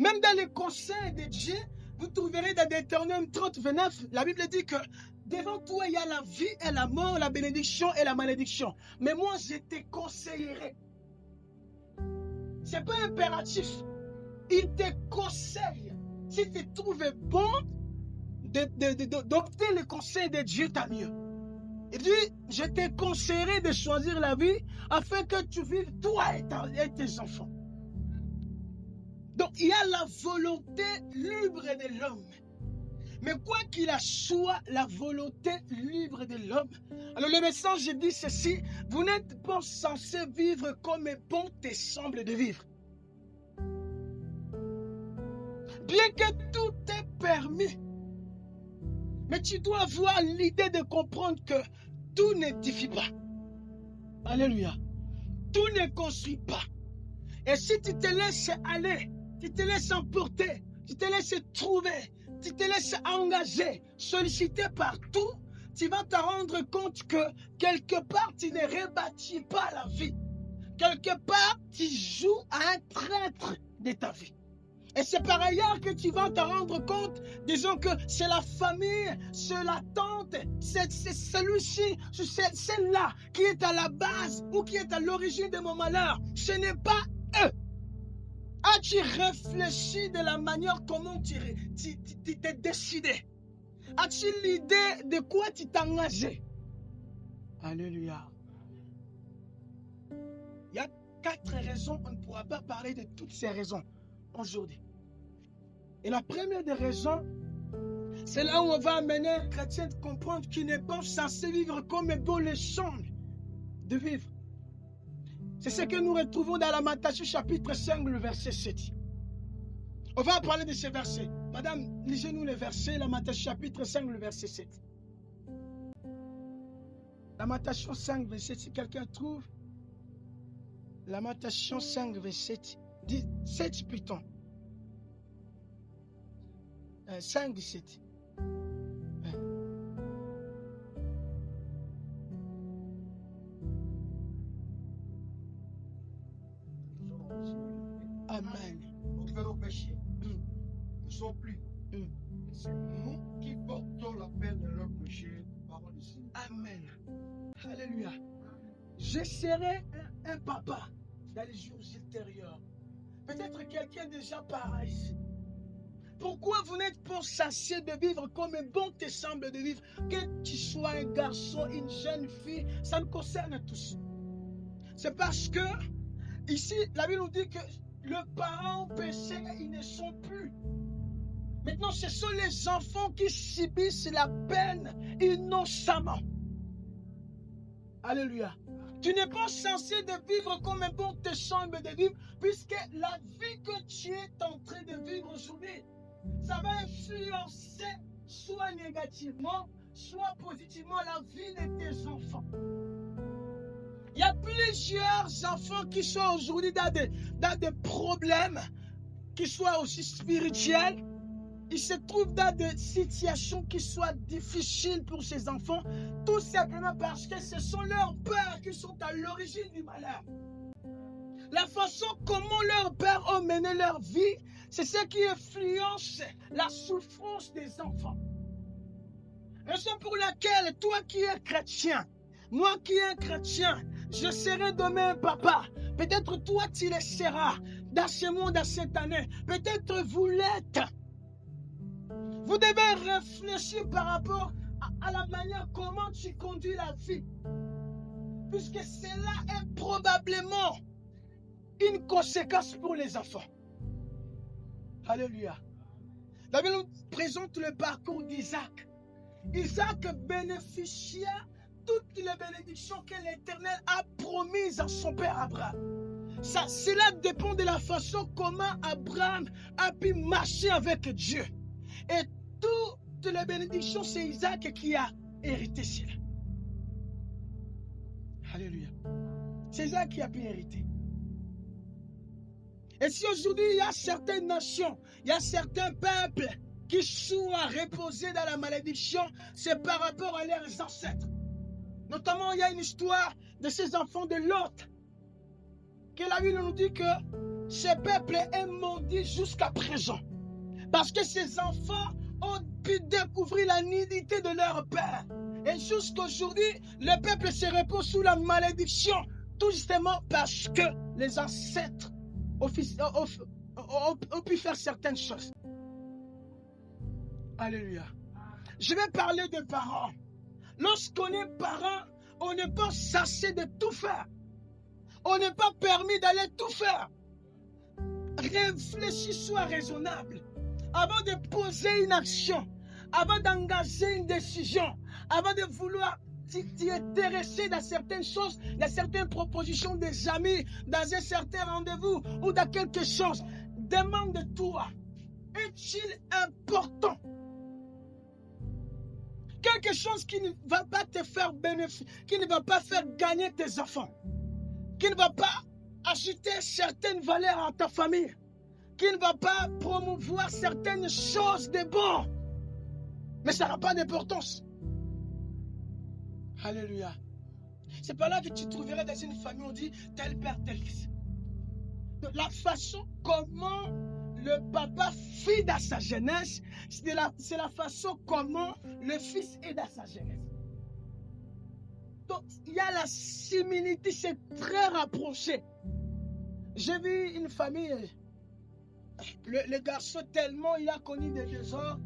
Même dans les conseils de Dieu, vous trouverez dans Deutéronome 30, 29, la Bible dit que devant toi, il y a la vie et la mort, la bénédiction et la malédiction. Mais moi, je te conseillerai. Ce n'est pas impératif. Il te conseille. Si tu trouves bon d'opter le conseil de Dieu, t'as mieux. Il dit, je te conseillerai de choisir la vie afin que tu vives toi et tes enfants. Donc, il y a la volonté libre de l'homme. Mais quoi qu'il en soit, la volonté libre de l'homme. Alors, le message dit ceci, vous n'êtes pas censé vivre comme bon te semble de vivre. Bien que tout est permis, mais tu dois avoir l'idée de comprendre que tout n'édifie pas. Alléluia. Tout ne construit pas. Et si tu te laisses aller, tu te laisses emporter, tu te laisses trouver, tu te laisses engager, solliciter partout, tu vas te rendre compte que quelque part, tu ne rebâtis pas la vie. Quelque part, tu joues à un traître de ta vie. Et c'est par ailleurs que tu vas te rendre compte, disons que c'est la famille, c'est la tante, c'est celui-ci, c'est celle-là qui est à la base ou qui est à l'origine de mon malheur. Ce n'est pas eux. As-tu réfléchi de la manière comment tu t'es décidé? As-tu l'idée de quoi tu t'es engagé? Alléluia. Il y a 4 raisons, on ne pourra pas parler de toutes ces raisons aujourd'hui. Et la première des raisons, c'est là où on va amener un chrétien de comprendre qu'il n'est pas censé vivre comme bon les semble de vivre. C'est ce que nous retrouvons dans la Matthieu chapitre 5, le verset 7. On va parler de ce verset. Madame, lisez-nous le verset, la Matthieu chapitre 5, le verset 7. La Matthieu 5, verset 7, si quelqu'un trouve. La Matthieu 5, verset 7 plutôt. 5, 17. Amen. Nous faisons pécher. Nous ne sommes plus. C'est nous qui portons la peine de leur péché. Parole du Seigneur. Amen. Alléluia. Je serai un papa dans les jours ultérieurs. Peut-être quelqu'un déjà pareil ici. Pourquoi vous n'êtes pas censé de vivre comme bon te semble de vivre? Que tu sois un garçon, une jeune fille, ça nous concerne tous. C'est parce que ici, la Bible nous dit que le parent péché, ils ne sont plus. Maintenant, ce sont les enfants qui subissent la peine innocemment. Alléluia. Tu n'es pas censé de vivre comme un bon te semble de vivre, puisque la vie que tu es en train de vivre aujourd'hui, ça va influencer soit négativement, soit positivement la vie de tes enfants. Il y a plusieurs enfants qui sont aujourd'hui dans des problèmes, qui soient aussi spirituels. Ils se trouvent dans des situations qui soient difficiles pour ces enfants, tout simplement parce que ce sont leurs pères qui sont à l'origine du malheur. La façon comment leurs pères ont mené leur vie, c'est ce qui influence la souffrance des enfants. Raison pour laquelle toi qui es chrétien, moi qui es chrétien, je serai demain un papa. Peut-être toi tu le seras dans ce monde, dans cette année. Peut-être vous l'êtes. Vous devez réfléchir par rapport à la manière comment tu conduis la vie. Puisque cela est probablement une conséquence pour les enfants. Alléluia. La Bible nous présente le parcours d'Isaac. Isaac bénéficia toutes les bénédictions que l'Éternel a promises à son père Abraham. Cela dépend de la façon comment Abraham a pu marcher avec Dieu. Et toutes les bénédictions, c'est Isaac qui a hérité cela. Alléluia. C'est Isaac qui a pu hériter. Et si aujourd'hui il y a certaines nations, il y a certains peuples qui sont à reposer dans la malédiction, c'est par rapport à leurs ancêtres. Notamment, il y a une histoire de ces enfants de Lot, que la Bible nous dit que ce peuple est maudit jusqu'à présent. Parce que ces enfants ont pu découvrir la nudité de leur père. Et jusqu'aujourd'hui, le peuple se repose sous la malédiction. Tout justement parce que les ancêtres ont pu faire certaines choses. Alléluia. Je vais parler des parents. Lorsqu'on est parent, on n'est pas censé de tout faire. On n'est pas permis d'aller tout faire. Réfléchis, sois raisonnable. Avant de poser une action, avant d'engager une décision, avant de vouloir t'y intéresser dans certaines choses, dans certaines propositions des amis, dans un certain rendez-vous ou dans quelque chose, demande-toi, est-il important? Quelque chose qui ne va pas te faire bénéficier, qui ne va pas faire gagner tes enfants, qui ne va pas ajouter certaines valeurs à ta famille, qui ne va pas promouvoir certaines choses de bon, mais ça n'a pas d'importance. Alléluia. C'est pas là que tu trouverais dans une famille où on dit tel père, tel fils. La façon comment le papa fit dans sa jeunesse, c'est la façon comment le fils est dans sa jeunesse. Donc, il y a la similitude, c'est très rapproché. J'ai vu une famille, le garçon tellement il a connu des désordres,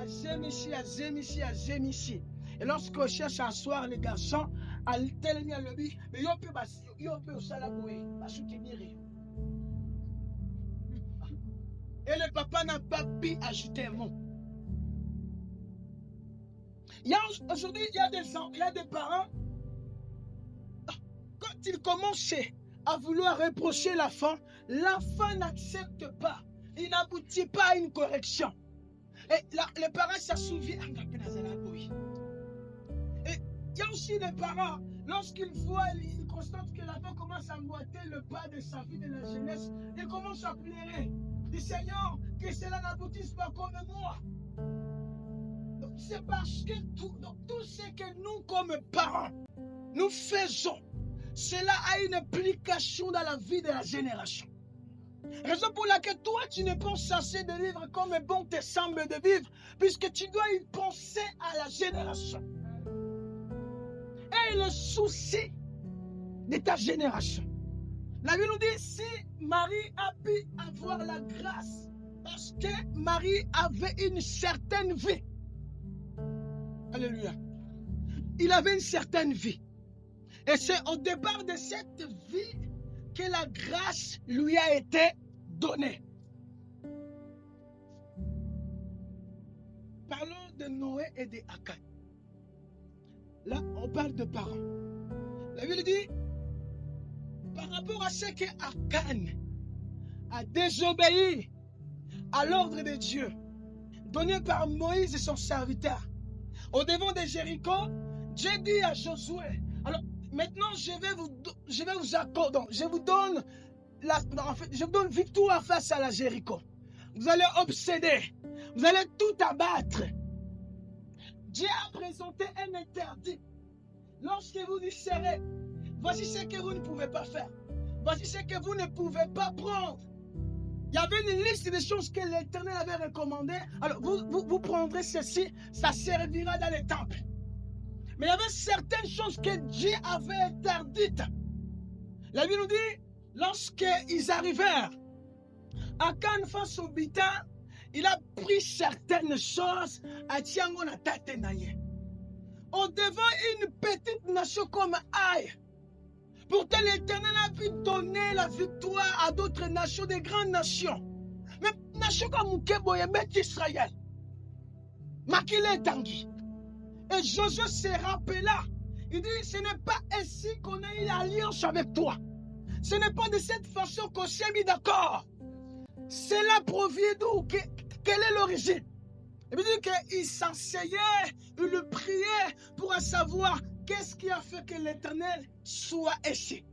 j'aime ici. Et lorsqu'on cherche à asseoir les garçons, à tel le but, mais il peut aussi la bouée, à soutenir. Et le papa n'a pas pu ajouter un mot. Aujourd'hui, il y a des parents, quand ils commencent à vouloir reprocher l'enfant n'accepte pas. Il n'aboutit pas à une correction. Et les parents se souviennent. Et il y a aussi des parents, lorsqu'ils voient, ils constatent que l'enfant commence à emboîter le pas de sa vie de la jeunesse, ils commencent à pleurer. Dis Seigneur, que cela n'aboutisse pas comme moi. C'est parce que tout ce que nous, comme parents, nous faisons, cela a une implication dans la vie de la génération. Raison pour laquelle toi, tu n'es pas censé de vivre comme bon te semble de vivre, puisque tu dois y penser à la génération. Et le souci de ta génération. La Bible nous dit, si Marie a pu avoir la grâce, parce que Marie avait une certaine vie. Alléluia. Il avait une certaine vie. Et c'est au départ de cette vie que la grâce lui a été donnée. Parlons de Noé et de Akan. Là, on parle de parents. La Bible dit, par rapport à ce que Akan a désobéi à l'ordre de Dieu, donné par Moïse et son serviteur, au devant de Jéricho, Dieu dit à Josué, alors maintenant je vous donne victoire face à la Jéricho. Vous allez obséder, vous allez tout abattre. Dieu a présenté un interdit. Lorsque vous y serez, voici ce que vous ne pouvez pas faire. Voici ce que vous ne pouvez pas prendre. Il y avait une liste de choses que l'Éternel avait recommandées. Alors, vous prendrez ceci, ça servira dans les temples. Mais il y avait certaines choses que Dieu avait interdites. La Bible nous dit, lorsqu'ils arrivèrent à Cannes face au butin, il a pris certaines choses à Tiangona Tatenaye. Au devant une petite nation comme Aïe. Pourtant, l'Éternel a pu donner la victoire à d'autres nations, des grandes nations. Mais nation comme Mukeboyemet Israël. Makile Tangi. Et Josué se rappela. Il dit, ce n'est pas ainsi qu'on a eu l'alliance avec toi. Ce n'est pas de cette façon qu'on s'est mis d'accord. Cela provient d'où? Quelle est l'origine? Il veut dire qu'il s'enseignait, il le priait pour savoir qu'est-ce qui a fait que l'Éternel soit ici.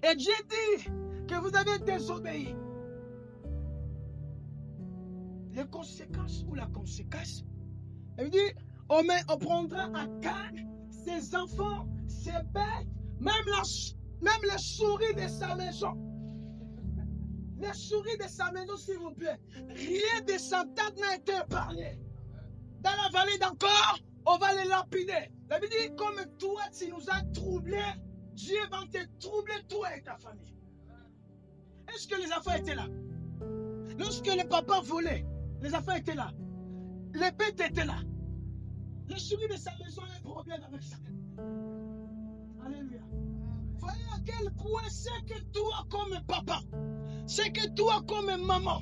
Et Dieu dit que vous avez désobéi. Les conséquences ou la conséquence, il dit, on prendra à Cannes ses enfants, ses bêtes, même les souris de sa maison. Les souris de sa maison, s'il vous plaît. Rien de sa tête n'a été épargné. Dans la vallée d'encore, on va les lapider. La Bible dit, comme toi, tu nous as troublés, Dieu va te troubler, toi et ta famille. Est-ce que les enfants étaient là? Lorsque les papas volaient, les enfants étaient là. Les bêtes étaient là. Le souris de sa maison a un problème avec ça. Alléluia. Voyez à quel point c'est que toi, comme papa, c'est que toi, comme maman,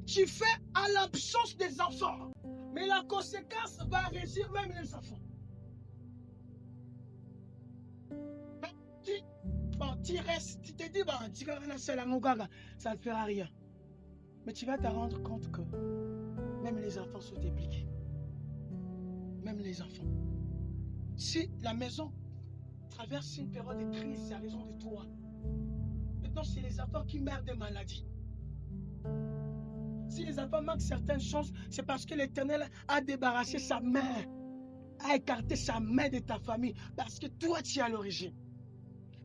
tu fais à l'absence des enfants. Mais la conséquence va régir même les enfants. Tu restes, tu te dis, ça ne fera rien. Mais tu vas te rendre compte que même les enfants sont impliqués. Même les enfants. Si la maison traverse une période de crise, c'est à raison de toi. Maintenant, c'est les enfants qui meurent de maladies. Si les enfants manquent certaines choses, c'est parce que l'Éternel a débarrassé sa main, a écarté sa main de ta famille, parce que toi, tu es à l'origine.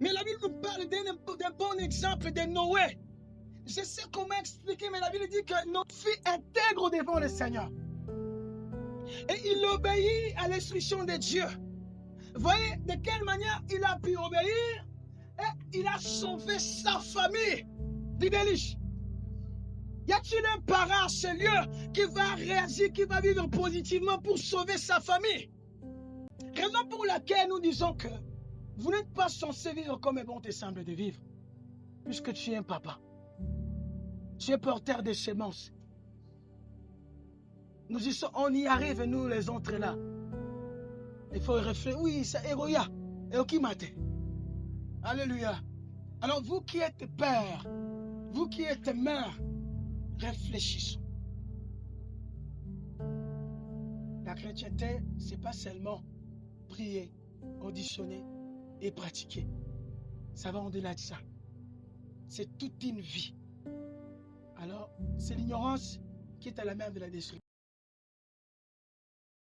Mais la Bible nous parle d'un bon exemple de Noé. Je sais comment expliquer, mais la Bible dit que notre fils intègre devant le Seigneur. Et il obéit à l'instruction de Dieu. Voyez de quelle manière il a pu obéir et il a sauvé sa famille. Dis-le. Y a-t-il un parent à ce lieu qui va réagir, qui va vivre positivement pour sauver sa famille? Raison pour laquelle nous disons que vous n'êtes pas censé vivre comme bon te semble de vivre, puisque tu es un papa. Tu es porteur de semences. Nous disons, on y arrive, nous les autres là. Il faut réfléchir. Oui, c'est Héroïa. Et qui m'a dit? Alléluia. Alors vous qui êtes père, vous qui êtes mère, réfléchissons. La chrétienté, ce n'est pas seulement prier, auditionner et pratiquer. Ça va au-delà de ça. C'est toute une vie. Alors, c'est l'ignorance qui est à la mère de la destruction.